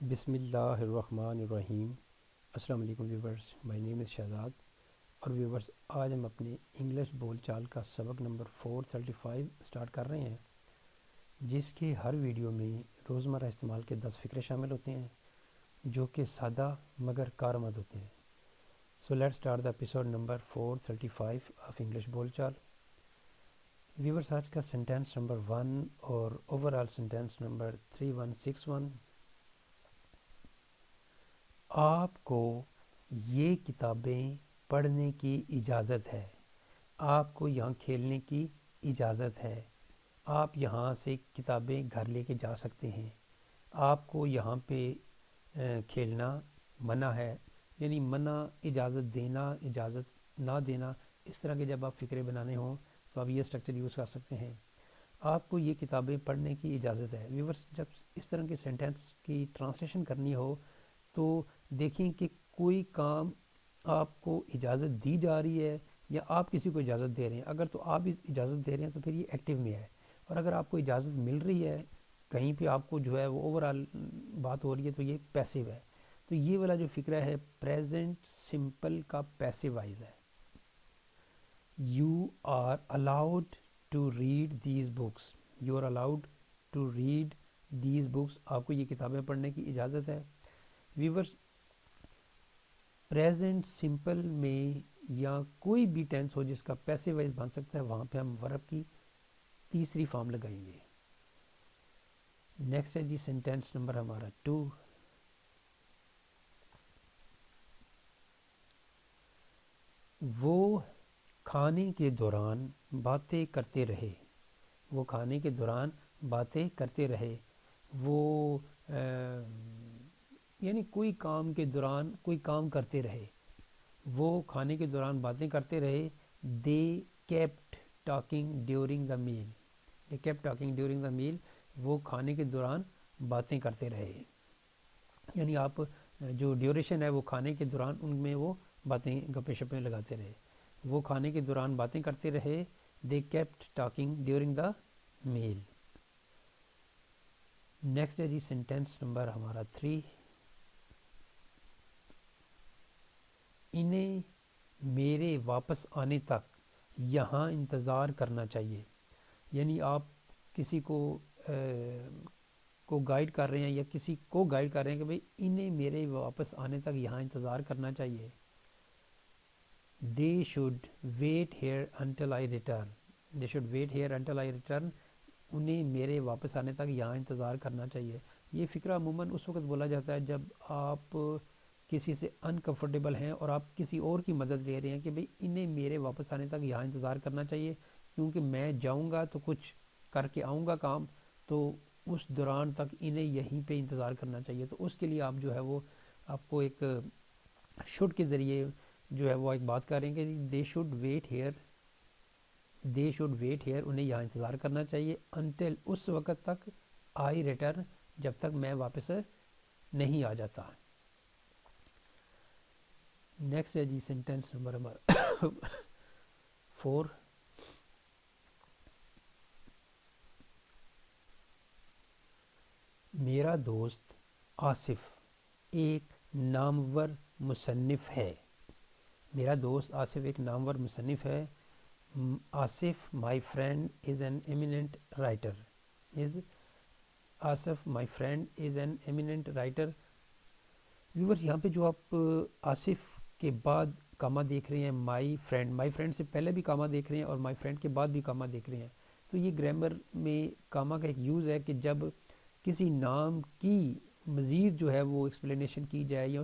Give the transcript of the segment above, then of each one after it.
بسم اللہ الرحمن الرحیم۔ السلام علیکم ویورز، مائی نیم از شہزاد۔ اور ویورز، آج ہم اپنے انگلش بول چال کا سبق نمبر 435 سٹارٹ کر رہے ہیں، جس کے ہر ویڈیو میں روزمرہ استعمال کے 10 فقرے شامل ہوتے ہیں جو کہ سادہ مگر کارآمد ہوتے ہیں۔ So let start the episode number 435 of English بول چال۔ ویورز، آج کا سینٹینس نمبر 1 اور اوور آل سینٹینس نمبر 3161۔ آپ کو یہ کتابیں پڑھنے کی اجازت ہے۔ آپ کو یہاں کھیلنے کی اجازت ہے۔ آپ یہاں سے کتابیں گھر لے کے جا سکتے ہیں۔ آپ کو یہاں پہ کھیلنا منع ہے، یعنی منع، اجازت دینا، اجازت نہ دینا، اس طرح کے جب آپ فقرے بنانے ہوں تو آپ یہ اسٹرکچر یوز کر سکتے ہیں۔ آپ کو یہ کتابیں پڑھنے کی اجازت ہے۔ ویورز، جب اس طرح کے سینٹینس کی ٹرانسلیشن کرنی ہو تو دیکھیں کہ کوئی کام آپ کو اجازت دی جا رہی ہے یا آپ کسی کو اجازت دے رہے ہیں۔ اگر تو آپ اجازت دے رہے ہیں تو پھر یہ ایکٹیو میں ہے، اور اگر آپ کو اجازت مل رہی ہے کہیں پہ آپ کو جو ہے وہ اوورال بات ہو رہی ہے تو یہ پیسیو ہے۔ تو یہ والا جو فقرہ ہے پریزنٹ سمپل کا پیسیو وائز ہے۔ You are allowed to read these books. You are allowed to read these books. آپ کو یہ کتابیں پڑھنے کی اجازت ہے۔ ویورز، پریزنٹ سمپل میں یا کوئی بھی ٹینس ہو جس کا پیسیو وائز بن سکتا ہے، وہاں پہ ہم ورب کی تیسری فارم لگائیں گے۔ نیکسٹ ہے جی سینٹینس نمبر ہمارا 2۔ وہ کھانے کے دوران باتیں کرتے رہے۔ وہ کھانے کے دوران باتیں کرتے رہے۔ وہ یعنی کوئی کام کے دوران کوئی کام کرتے رہے۔ وہ کھانے کے دوران باتیں کرتے رہے۔ They kept talking during the meal. They kept talking during the meal. وہ کھانے کے دوران باتیں کرتے رہے، یعنی آپ جو ڈیوریشن ہے وہ کھانے کے دوران ان میں وہ باتیں گپے شپیں لگاتے رہے۔ وہ کھانے کے دوران باتیں کرتے رہے۔ They kept talking during the meal. Next ہے جی سینٹینس نمبر ہمارا 3۔ انہیں میرے واپس آنے تک یہاں انتظار کرنا چاہیے، یعنی آپ کسی کو گائیڈ کر رہے ہیں یا کسی کو گائیڈ کر رہے ہیں کہ بھئی انہیں میرے واپس آنے تک یہاں انتظار کرنا چاہیے۔ They should wait here until I return۔ They should wait here until I return۔ انہیں میرے واپس آنے تک یہاں انتظار کرنا چاہیے۔ یہ فقرہ عموماً اس وقت بولا جاتا ہے جب آپ کسی سے انکمفرٹیبل ہیں اور آپ کسی اور کی مدد لے رہے ہیں کہ بھئی انہیں میرے واپس آنے تک یہاں انتظار کرنا چاہیے، کیونکہ میں جاؤں گا تو کچھ کر کے آؤں گا کام، تو اس دوران تک انہیں یہیں پہ انتظار کرنا چاہیے۔ تو اس کے لیے آپ جو ہے وہ آپ کو ایک شوڈ کے ذریعے جو ہے وہ ایک بات کر رہے ہیں کہ they should wait here, they should wait here, انہیں یہاں انتظار کرنا چاہیے، انٹل، اس وقت تک، آئی ریٹرن، جب تک میں واپس نہیں آ جاتا۔ نیکسٹ ہے جی سینٹینس نمبر ہمارا 4۔ میرا دوست آصف ایک نامور مصنف ہے۔ میرا دوست آصف ایک نامور مصنف ہے۔ Asif my friend is an eminent writer. Asif my friend is an eminent writer. Viewer, یہاں پہ جو آپ آصف کے بعد کامہ دیکھ رہے ہیں، مائی فرینڈ سے پہلے بھی کامہ دیکھ رہے ہیں اور مائی فرینڈ کے بعد بھی کامہ دیکھ رہے ہیں، تو یہ گرامر میں کامہ کا ایک یوز ہے کہ جب کسی نام کی مزید جو ہے وہ ایکسپلینیشن کی جائے یا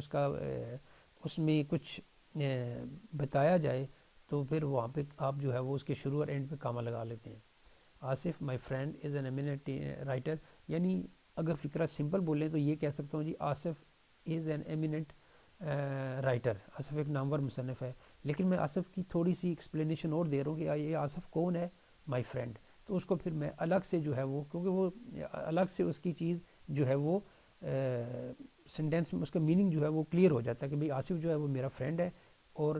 اس میں کچھ بتایا جائے تو پھر وہاں پہ آپ جو ہے وہ اس کے شروع اور اینڈ پہ کامہ لگا لیتے ہیں۔ Asif my friend is an eminent writer, یعنی اگر فقرہ سمپل بولیں تو یہ کہہ سکتا ہوں جی Asif is an eminent writer, Asif ایک نامور مصنف ہے، لیکن میں آصف کی تھوڑی سی ایکسپلینیشن اور دے رہا ہوں کہ یہ آصف کون ہے، مائی فرینڈ، تو اس کو پھر میں الگ سے جو ہے وہ، کیونکہ وہ الگ سے اس کی چیز جو ہے وہ سینٹینس میں اس کا میننگ جو ہے وہ کلیئر ہو جاتا ہے کہ بھئی آصف جو ہے وہ میرا فرینڈ ہے، اور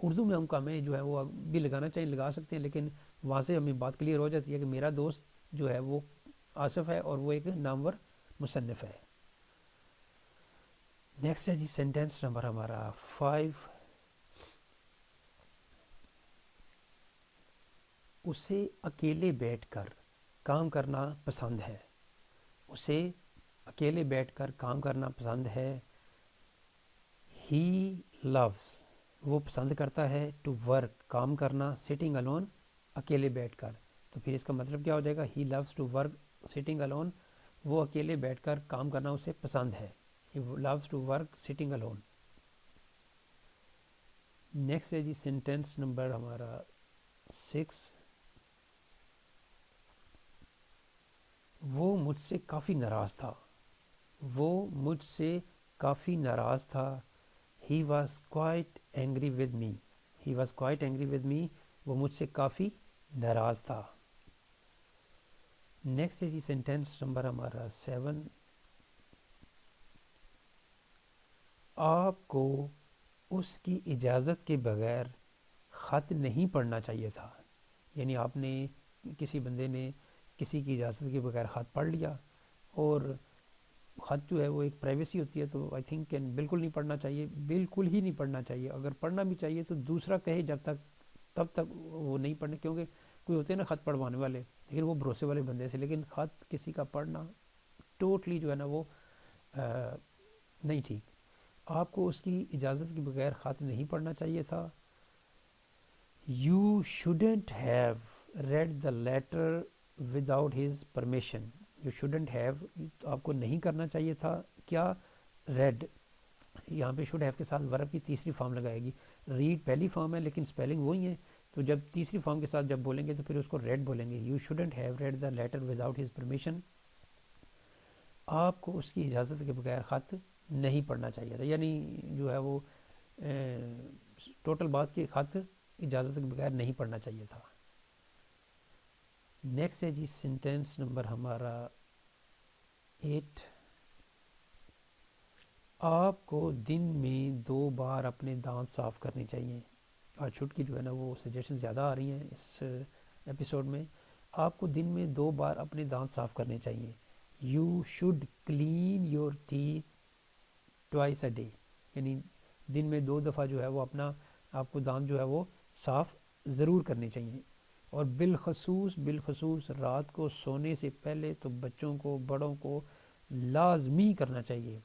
اردو میں ہم کامے جو ہے وہ بھی لگانا چاہیں لگا سکتے ہیں، لیکن وہاں سے ہمیں بات کلیئر ہو جاتی ہے کہ میرا دوست جو ہے وہ آصف ہے اور وہ ایک نامور مصنف ہے۔ نیکسٹ ہے جی سینٹینس نمبر ہمارا 5. اسے اکیلے بیٹھ کر کام کرنا پسند ہے. اسے اکیلے بیٹھ کر کام کرنا پسند ہے. ہی لوز وہ پسند کرتا ہے ٹو ورک کام کرنا سٹنگ الون اکیلے بیٹھ کر. تو پھر اس کا مطلب کیا ہو جائے گا؟ He loves to work sitting alone, وہ اکیلے بیٹھ کر کام کرنا اسے پسند ہے. He loves to work sitting alone. Next ہے جی سینٹینس نمبر ہمارا 6. وہ مجھ سے کافی ناراض تھا. وہ مجھ سے کافی ناراض تھا. He was quite angry with me. He was quite angry with me. وہ مجھ سے کافی ناراض تھا. نیکسٹ ہے جی سینٹینس نمبر ہمارا 7. آپ کو اس کی اجازت کے بغیر خط نہیں پڑھنا چاہیے تھا. یعنی آپ نے کسی بندے نے کسی کی اجازت کے بغیر خط پڑھ لیا، اور خط جو ہے وہ ایک پرائیویسی ہوتی ہے، تو آئی تھنک بالکل نہیں پڑھنا چاہیے، بالکل ہی نہیں پڑھنا چاہیے. اگر پڑھنا بھی چاہیے تو دوسرا کہے جب تک، تب تک وہ نہیں پڑھنے. کیونکہ کوئی ہوتے ہیں نا خط پڑھوانے والے، لیکن وہ بھروسے والے بندے سے، لیکن خط کسی کا پڑھنا ٹوٹلی جو ہے نا وہ نہیں ٹھیک. آپ کو اس کی اجازت کے بغیر خط نہیں پڑھنا چاہیے تھا. You shouldn't have read the letter without his permission. You shouldn't have آپ کو نہیں کرنا چاہیے تھا. کیا؟ read. یہاں پہ should have کے ساتھ verb کی تیسری فارم لگائے گی. read پہلی فارم ہے لیکن spelling وہی ہے، تو جب تیسری فارم کے ساتھ جب بولیں گے تو پھر اس کو read بولیں گے. You shouldn't have read the letter without his permission. آپ کو اس کی اجازت کے بغیر خط نہیں پڑھنا چاہیے تھا. یعنی جو ہے وہ ٹوٹل بات کی خط اجازت کے بغیر نہیں پڑھنا چاہیے تھا. نیکسٹ ہے جی سینٹینس نمبر ہمارا 8. آپ کو دن میں 2 بار اپنے دانت صاف کرنے چاہیے. آج چھٹکی جو ہے نا وہ سجیشن زیادہ آ رہی ہیں اس ایپیسوڈ میں. آپ کو دن میں 2 بار اپنے دانت صاف کرنے چاہیے. You should clean your teeth twice a day. یعنی دن میں 2 دفعہ جو ہے وہ اپنا آپ کو دانت جو ہے وہ صاف ضرور کرنے چاہیے. اور بالخصوص رات کو سونے سے پہلے تو بچوں کو، بڑوں کو لازمی کرنا چاہیے.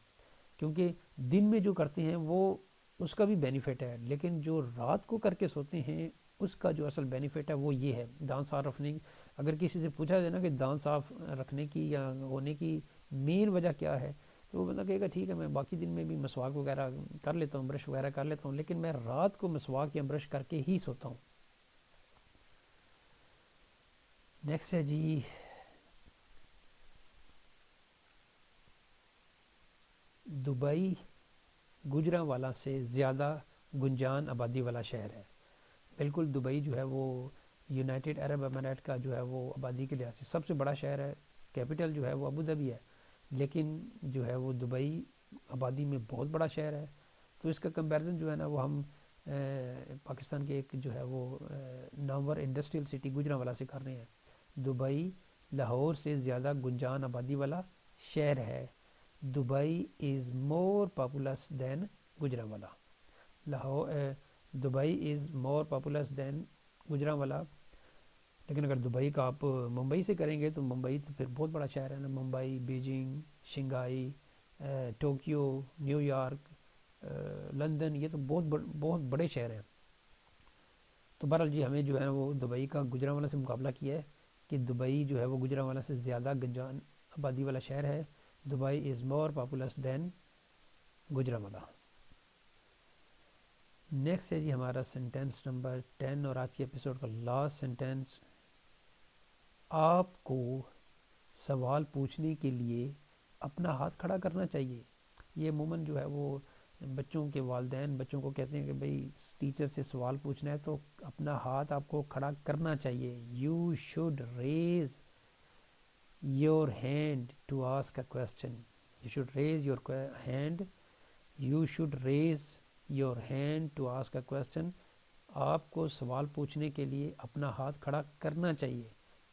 کیونکہ دن میں جو کرتے ہیں وہ اس کا بھی بینیفٹ ہے، لیکن جو رات کو کر کے سوتے ہیں اس کا جو اصل بینیفٹ ہے وہ یہ ہے دانت صاف رکھنے کی. اگر کسی سے پوچھا جائے نا کہ دانت صاف رکھنے کی یا ہونے کی مین وجہ کیا ہے، تو وہ بندہ کہے گا ٹھیک ہے میں باقی دن میں بھی مسواک وغیرہ کر لیتا ہوں، برش وغیرہ کر لیتا ہوں، لیکن میں رات کو مسواک یا برش کر کے ہی سوتا ہوں. نیکسٹ ہے جی دبئی گوجرانوالا سے زیادہ گنجان آبادی والا شہر ہے. بالکل دبئی جو ہے وہ یونائٹڈ عرب امارات کا جو ہے وہ آبادی کے لحاظ سے سب سے بڑا شہر ہے. کیپٹل جو ہے وہ ابوظہبی ہے، لیکن جو ہے وہ دبئی آبادی میں بہت بڑا شہر ہے. تو اس کا کمپیریزن جو ہے نا وہ ہم پاکستان کے ایک جو ہے وہ نامور انڈسٹریل سٹی گوجرانوالا سے کر رہے ہیں. دبئی لاہور سے زیادہ گنجان آبادی والا شہر ہے. Dubai is more populous then Gujranwala. Dubai is more populous دین گوجرانوالا. لیکن اگر دبئی کا آپ ممبئی سے کریں گے تو ممبئی تو پھر بہت بڑا شہر ہے نا. Mumbai, Beijing, Shanghai, Tokyo, new York, London, یہ تو بہت بڑے شہر ہیں. تو بہرحال جی ہمیں جو ہے وہ دبئی کا گوجرانوالا سے مقابلہ کیا ہے کہ دبئی جو ہے وہ گوجرانوالا سے زیادہ گنجان آبادی والا شہر ہے. Dubai is more populous then Gujranwala. Next ہے جی ہمارا سینٹینس نمبر 10 اور آج کی ایپیسوڈ کا لاسٹ سینٹینس. آپ کو سوال پوچھنے کے لیے اپنا ہاتھ کھڑا کرنا چاہیے. یہ عموماً جو ہے وہ بچوں کے والدین بچوں کو کہتے ہیں کہ بھئی ٹیچر سے سوال پوچھنا ہے تو اپنا ہاتھ آپ کو کھڑا کرنا چاہیے. You should raise your hand to ask a question. You should raise your hand. You should raise your hand to ask a question. آپ کو سوال پوچھنے کے لیے اپنا ہاتھ کھڑا کرنا چاہیے.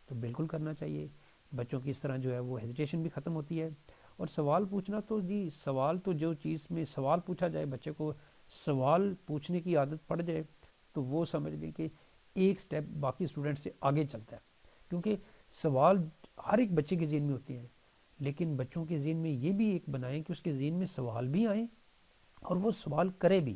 تو بالکل کرنا چاہیے. بچوں کی اس طرح جو ہے وہ ہیزیٹیشن بھی ختم ہوتی ہے اور سوال پوچھنا تو جی سوال تو جو چیز میں سوال پوچھا جائے، بچے کو سوال پوچھنے کی عادت پڑ جائے تو وہ سمجھ لیں کہ ایک سٹیپ باقی اسٹوڈنٹ سے آگے چلتا ہے. کیونکہ سوال ہر ایک بچے کے ذہن میں ہوتے ہیں، لیکن بچوں کے ذہن میں یہ بھی ایک بنائیں کہ اس کے ذہن میں سوال بھی آئیں اور وہ سوال کرے بھی.